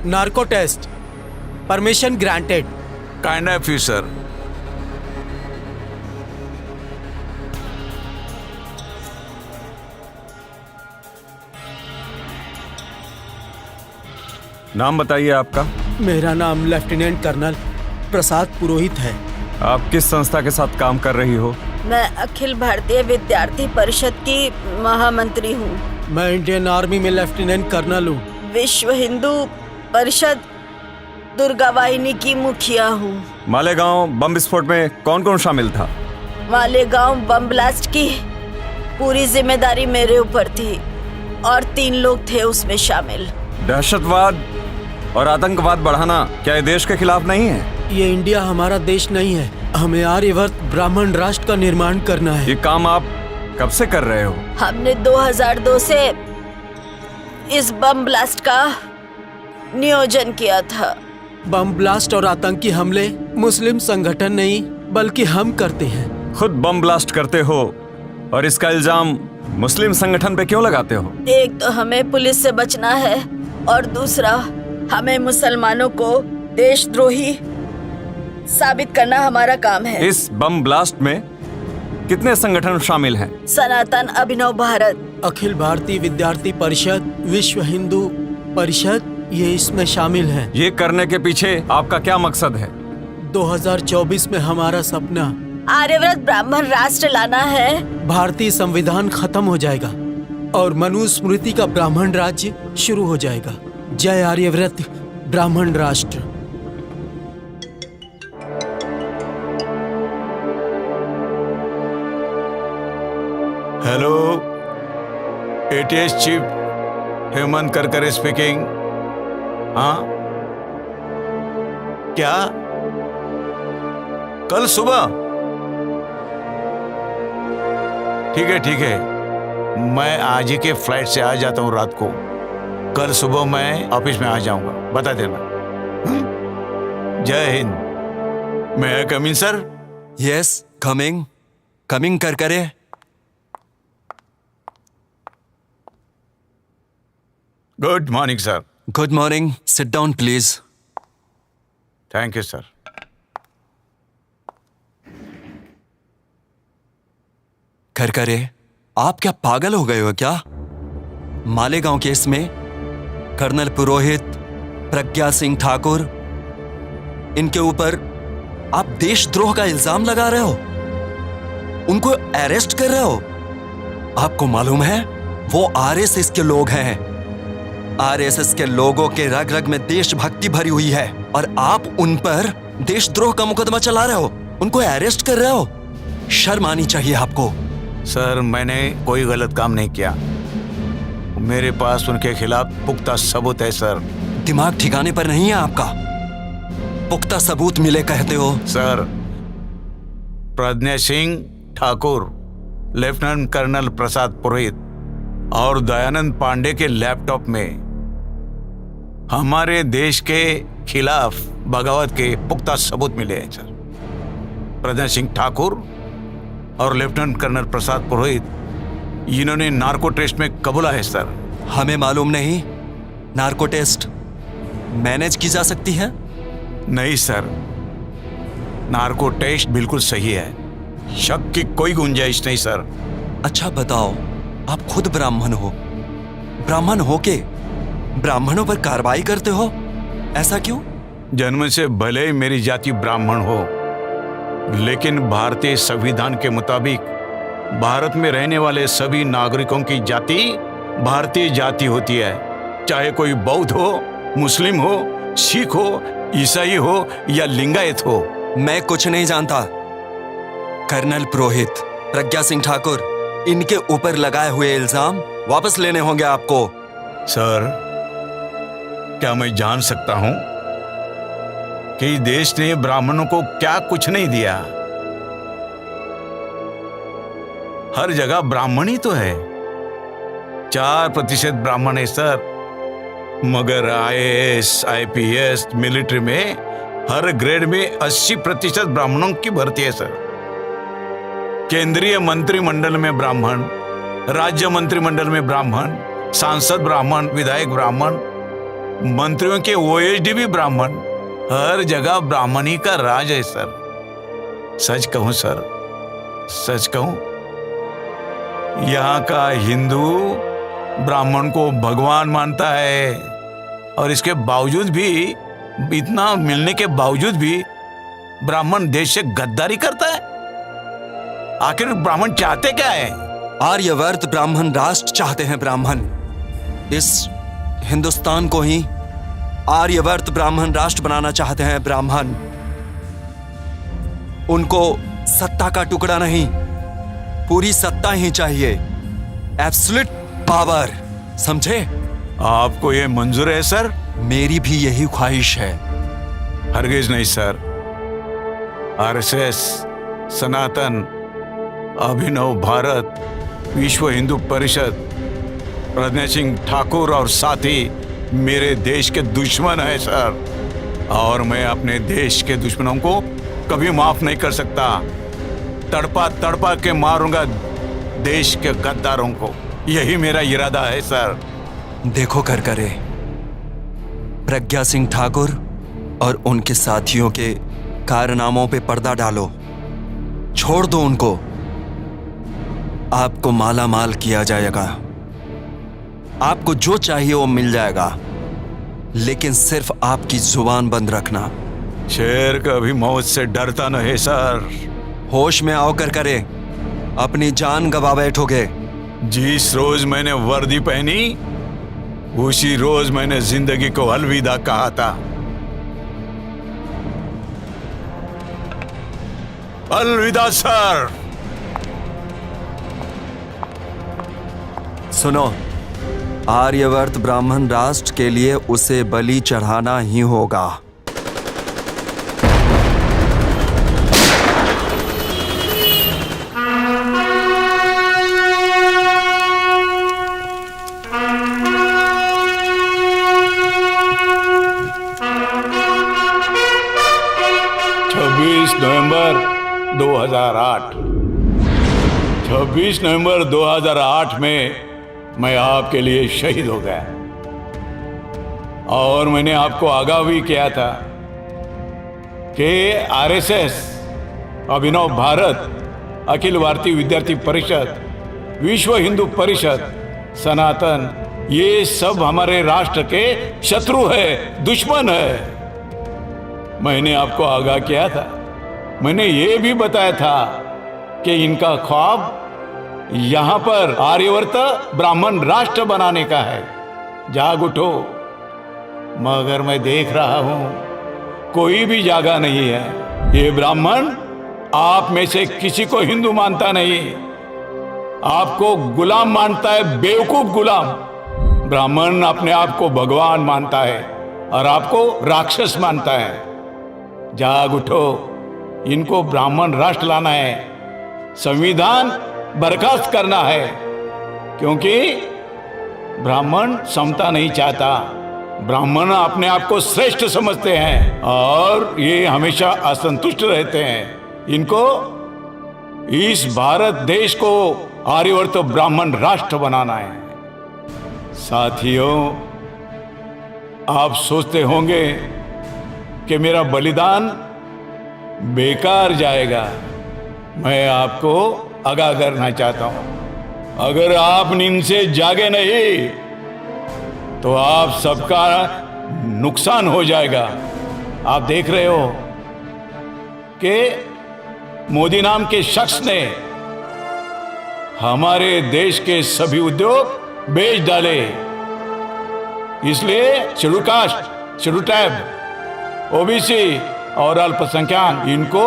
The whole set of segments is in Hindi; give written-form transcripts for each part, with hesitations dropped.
Narco test, permission granted. Kind of you sir. नाम बताइए आपका। मेरा नाम लेफ्टिनेंट कर्नल प्रसाद पुरोहित है। आप किस संस्था के साथ काम कर रही हो? मैं अखिल भारतीय विद्यार्थी परिषद की महामंत्री हूँ। मैं इंडियन आर्मी में लेफ्टिनेंट कर्नल हूँ। विश्व हिंदू परिषद दुर्गा वाहिनी की मुखिया हूँ। मालेगांव बम विस्फोट में कौन कौन शामिल था? मालेगांव बम ब्लास्ट की पूरी जिम्मेदारी मेरे ऊपर थी और 3 लोग थे उसमें शामिल। दहशतवाद और आतंकवाद बढ़ाना क्या ये देश के खिलाफ नहीं है? ये इंडिया हमारा देश नहीं है। हमें आर्यवर्त ब्राह्मण राष्ट्र का निर्माण करना है। ये काम आप कब से कर रहे हो? हमने 2002 से इस बम ब्लास्ट का नियोजन किया था। बम ब्लास्ट और आतंकी हमले मुस्लिम संगठन नहीं बल्कि हम करते हैं। खुद बम ब्लास्ट करते हो और इसका इल्जाम मुस्लिम संगठन पे क्यों लगाते हो? एक तो हमें पुलिस से बचना है और दूसरा हमें मुसलमानों को देशद्रोही साबित करना हमारा काम है। इस बम ब्लास्ट में कितने संगठन शामिल हैं? सनातन अभिनव भारत, अखिल भारतीय विद्यार्थी परिषद, विश्व हिंदू परिषद, ये इसमें शामिल हैं। ये करने के पीछे आपका क्या मकसद है? 2024 में हमारा सपना आर्यव्रत ब्राह्मण राष्ट्र लाना है। भारतीय संविधान खत्म हो जाएगा और मनुस्मृति का ब्राह्मण राज्य शुरू हो जाएगा। जय आर्यव्रत ब्राह्मण राष्ट्र। Hello, ATS chief Hemant Karkare speaking. हाँ, क्या कल सुबह? ठीक है, मैं आज ही के फ्लाइट से आ जाता हूँ रात को। कल सुबह मैं ऑफिस में आ जाऊंगा, बता देना। जय हिंद। मैं कम इन सर? यस, कमिंग कर करे। Good morning sir. Good morning, sit down please. Thank you sir. कर करे, आप क्या पागल हो गए हो क्या? मालेगांव केस में कर्नल पुरोहित, प्रज्ञा सिंह ठाकुर, इनके ऊपर आप देशद्रोह का इल्जाम लगा रहे हो, उनको अरेस्ट कर रहे हो। आपको मालूम है वो आरएसएस के लोग हैं। आरएसएस के लोगों के रग रग में देशभक्ति भरी हुई है और आप उन पर देशद्रोह का मुकदमा चला रहे हो, उनको अरेस्ट कर रहे हो। शर्म आनी चाहिए आपको। सर, मैंने कोई गलत काम नहीं किया। मेरे पास उनके खिलाफ पुख्ता सबूत है सर। दिमाग ठिकाने पर नहीं है आपका। पुख्ता सबूत मिले कहते हो? Sir, Pragya Singh Thakur, lieutenant colonel Prasad Purohit और दयानंद पांडे के लैपटॉप में हमारे देश के खिलाफ बगावत के पुख्ता सबूत मिले हैं सर। प्रज्ञा सिंह ठाकुर और लेफ्टिनेंट कर्नल प्रसाद पुरोहित, इन्होंने नार्को टेस्ट में कबूला है सर। हमें मालूम नहीं नार्को टेस्ट मैनेज की जा सकती है? नहीं सर, नार्को टेस्ट बिल्कुल सही है, शक की कोई गुंजाइश नहीं सर। अच्छा बताओ, आप खुद ब्राह्मण हो, ब्राह्मण हो के ब्राह्मणों पर कार्रवाई करते हो, ऐसा क्यों? जन्म से भले ही मेरी जाति ब्राह्मण हो, लेकिन भारतीय संविधान के मुताबिक भारत में रहने वाले सभी नागरिकों की जाति भारतीय जाति होती है, चाहे कोई बौद्ध हो, मुस्लिम हो, सिख हो, ईसाई हो या लिंगायत हो। मैं कुछ नहीं जानता। कर्नल पुरोहित, प्रज्ञा सिंह ठाकुर, इनके ऊपर लगाए हुए इल्जाम वापस लेने होंगे आपको। सर, क्या मैं जान सकता हूं कि देश ने ब्राह्मणों को क्या कुछ नहीं दिया? हर जगह ब्राह्मण ही तो है। 4% ब्राह्मण है सर, मगर आईएएस, आईपीएस, मिलिट्री में हर ग्रेड में 80% ब्राह्मणों की भर्ती है सर। केंद्रीय मंत्रिमंडल में ब्राह्मण, राज्य मंत्रिमंडल में ब्राह्मण, सांसद ब्राह्मण, विधायक ब्राह्मण, मंत्रियों के ओएसडी भी ब्राह्मण, हर जगह ब्राह्मणी का राज है सर। सच कहूं सर, सच कहूं, यहाँ का हिंदू ब्राह्मण को भगवान मानता है, और इसके बावजूद भी, इतना मिलने के बावजूद भी ब्राह्मण देश से गद्दारी करता है। आखिर ब्राह्मण चाहते क्या है? आर्यवर्त ब्राह्मण राष्ट्र चाहते हैं। ब्राह्मण इस हिंदुस्तान को ही आर्यवर्त ब्राह्मण राष्ट्र बनाना चाहते हैं। ब्राह्मण उनको सत्ता का टुकड़ा नहीं, पूरी सत्ता ही चाहिए, एब्सोल्यूट पावर, समझे? आपको ये मंजूर है सर? मेरी भी यही ख्वाहिश है। हरगिज नहीं सर। आरएसएस, सनातन, अभिनव भारत, विश्व हिंदू परिषद, प्रज्ञा सिंह ठाकुर और साथी मेरे देश के दुश्मन है सर, और मैं अपने देश के दुश्मनों को कभी माफ नहीं कर सकता। तड़पा तड़पा के मारूंगा देश के गद्दारों को, यही मेरा इरादा है सर। देखो करकरे, प्रज्ञा सिंह ठाकुर और उनके साथियों के कारनामों पे पर्दा डालो, छोड़ दो उनको। आपको माला माल किया जाएगा, आपको जो चाहिए वो मिल जाएगा, लेकिन सिर्फ आपकी जुबान बंद रखना। शेर कभी मौत से डरता नहीं सर। होश में आओ करकरे, अपनी जान गवा बैठोगे। जिस रोज मैंने वर्दी पहनी उसी रोज मैंने जिंदगी को अलविदा कहा था। अलविदा सर। सुनो, आर्यवर्त ब्राह्मण राष्ट्र के लिए उसे बलि चढ़ाना ही होगा। नवंबर 2008 26 नवंबर 2008 में मैं आपके लिए शहीद हो गया, और मैंने आपको आगाह भी किया था कि आरएसएस, अभिनव भारत, अखिल भारतीय विद्यार्थी परिषद, विश्व हिंदू परिषद, सनातन, ये सब हमारे राष्ट्र के शत्रु है, दुश्मन है। मैंने आपको आगाह किया था, मैंने ये भी बताया था कि इनका ख्वाब यहां पर आर्यवर्त ब्राह्मण राष्ट्र बनाने का है। जाग उठो। मगर मैं देख रहा हूं कोई भी जागा नहीं है। ये ब्राह्मण आप में से किसी को हिंदू मानता नहीं, आपको गुलाम मानता है, बेवकूफ गुलाम। ब्राह्मण अपने आप को भगवान मानता है और आपको राक्षस मानता है। जाग उठो, इनको ब्राह्मण राष्ट्र लाना है, संविधान बर्खास्त करना है, क्योंकि ब्राह्मण समता नहीं चाहता। ब्राह्मण अपने आप को श्रेष्ठ समझते हैं और ये हमेशा असंतुष्ट रहते हैं। इनको इस भारत देश को आर्यवर्त ब्राह्मण राष्ट्र बनाना है। साथियों, आप सोचते होंगे कि मेरा बलिदान बेकार जाएगा। मैं आपको आगाह करना चाहता हूं, अगर आप नींद से जागे नहीं तो आप सबका नुकसान हो जाएगा। आप देख रहे हो कि मोदी नाम के शख्स ने हमारे देश के सभी उद्योग बेच डाले, इसलिए schedule caste, schedule tribe, OBC और अल्पसंख्यक इनको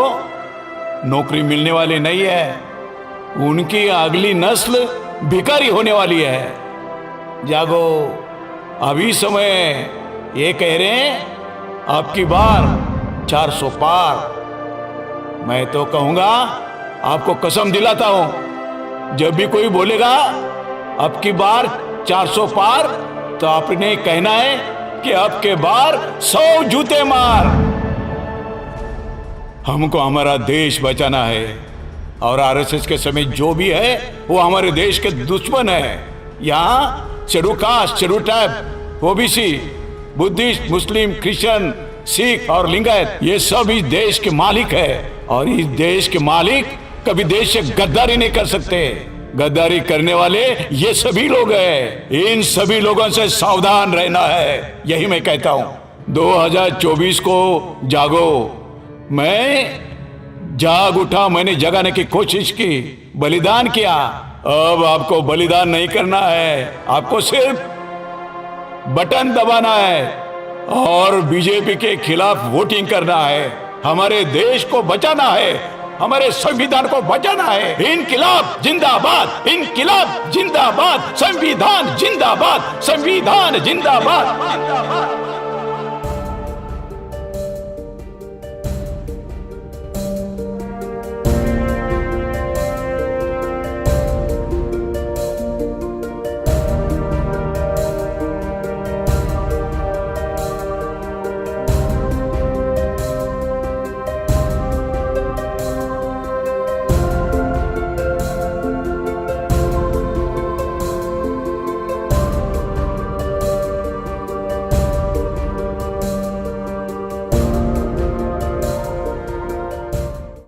नौकरी मिलने वाली नहीं है। उनकी अगली नस्ल भिखारी होने वाली है। जागो, अभी समय ये कह रहे हैं आपकी बार 400 पार। मैं तो कहूंगा, आपको कसम दिलाता हूं, जब भी कोई बोलेगा आपकी बार 400 पार, तो आपने कहना है कि आपके बार 100 जूते मार। हमको हमारा देश बचाना है, और आरएसएस के समय जो भी है वो हमारे देश के दुश्मन है। यहाँ schedule caste, schedule tribe, OBC Buddhist, Muslim, Christian, Sikh और लिंगायत ये सब इस देश के मालिक है। और इस देश के मालिक कभी देश से गद्दारी नहीं कर सकते। गद्दारी करने वाले ये सभी लोग हैं। इन सभी लोगों से सावधान रहना है, यही मैं कहता हूं। 2024 को जागो। मैं जाग उठा, मैंने जगाने की कोशिश की, बलिदान किया। अब आपको बलिदान नहीं करना है, आपको सिर्फ बटन दबाना है और बीजेपी के खिलाफ वोटिंग करना है। हमारे देश को बचाना है, हमारे संविधान को बचाना है। इनकिलाब जिंदाबाद, इनकिलाब जिंदाबाद, संविधान जिंदाबाद, संविधान जिंदाबाद।